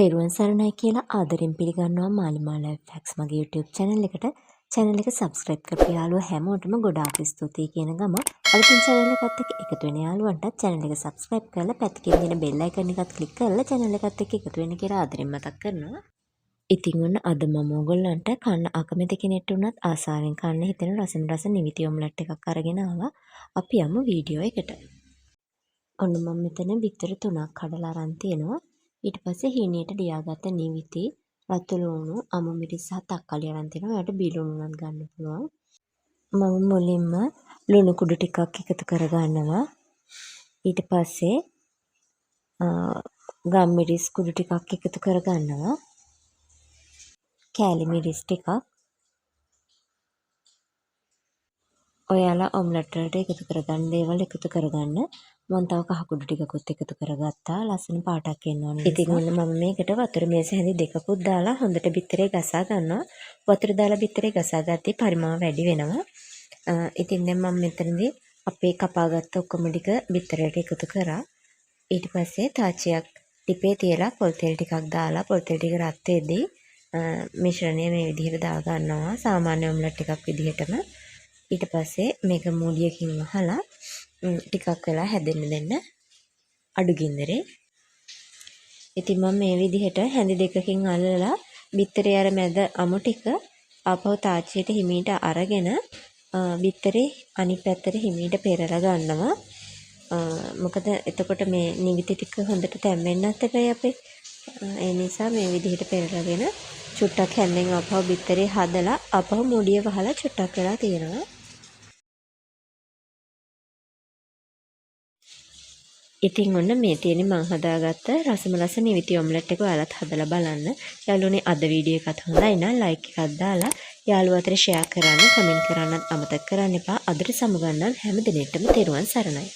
තෙරුවන් සරණයි කියලා ආදරෙන් පිළිගන්නවා Malima Life Hacks මගේ YouTube channel එකට. channel එක subscribe කරපු යාළුවෝ හැමෝටම ගොඩාක් ස්තුතියි කියන ගම අලුතින් channel එකත් එක්ක එකතු වෙන යාළුවන්ටත් channel එක subscribe කරලා පැත්තකින් තියෙන bell icon එකත් click කරලා channel එකත් එක්ක එකතු වෙන්න කියලා ආදරෙන් මතක් කරනවා. ඉතින් ඔන්න අද මම ඔයගොල්ලන්ට කන්න අකමැති කෙනෙක්ට උනත් ආසාවෙන් කන්න හිතෙන රස නිවිති ඔම්ලට් එකක් අරගෙන ආවා. අපි යමු වීඩියෝ එකට. ඔන්න මම මෙතන බිත්තර 3ක් කඩලා අරන් තියෙනවා. ඊට පස්සේ හීනියට ලියාගත්ත නිවිති රතු ලුණු අමු මිරිස් සහ තක්කාලි අරන් තිනවා. ඔයාලට බීලුණු උනත් ගන්න පුළුවන්. මම මුලින්ම ලුණු කුඩු ටිකක් එකතු කරගන්නවා. ඊට පස්සේ ගම් මිරිස් කුඩු ටිකක් එකතු කරගන්නවා. කෑලි මිරිස් ටිකක්. ඔයාලා ඔම්ලට් වලට එකතු කරගන්න දේවල් එකතු කරගන්න. මම තව කහ කුඩු ටිකකුත් එකතු කරගත්තා. ලස්සන පාටක් එන්න ඕනේ. ඉතින් ඔන්න මම මේකට වතුර මේස හැඳි දෙකකුත් දාලා හොඳට බිත්තරේ ගසා ගන්නවා. වතුර දාලා බිත්තරේ ගසා ගත්තී පරිමාව වැඩි වෙනවා. ඉතින් දැන් මම මෙතනදී අපේ කපාගත්ත ඔක්කොම ටික බිත්තරේට එකතු කරා. ඊට පස්සේ තාච්චියක් ටිපේ තියලා පොල් තෙල් ටිකක් දාලා පොල් තෙල් ටික රත් වෙද්දී මිශ්‍රණය මේ විදිහට දා ගන්නවා. සාමාන්‍ය ඔම්ලට් එකක් විදිහටම. ඊට පස්සේ මේක මූලියකින් වහලා ටිකක් වෙලා හැදෙන්න දෙන්න අඩු ගින්දරේ. ඉතින් මම මේ විදිහට හැඳි දෙකකින් අල්ලලා බිත්තරේ අර මැද අමු ටික ආපහු තාච්චියට හිමීට අරගෙන බිත්තරේ අනිත් පැත්තට හිමීට පෙරලා ගන්නවා. මොකද එතකොට මේ නිවිති ටික හොඳට තැම්බෙන්නත් එපයි අපේ. ඒ නිසා මේ විදිහට පෙරලාගෙන චුට්ටක් හැන්දෙන් ආපහු බිත්තරේ හදලා ආපහු මුඩිය වහලා චුට්ටක් වෙලා තියෙනවා. ඉතින් ඔන්න මේ තියෙන්නේ මම හදාගත්ත රසම රස නිවිති ඔම්ලට් එක ඔයාලත් හදලා බලන්න. යාළුවනේ අද වීඩියෝ එකත් හොඳයි නම් ලයික් එකක් දාලා යාළුවෝ අතර ෂෙයා කරන්න, කමෙන්ට් කරන්නත් අමතක කරන්න එපා. අදට සමුගන්නම් හැම දිනෙකටම තෙරුවන් සරණයි.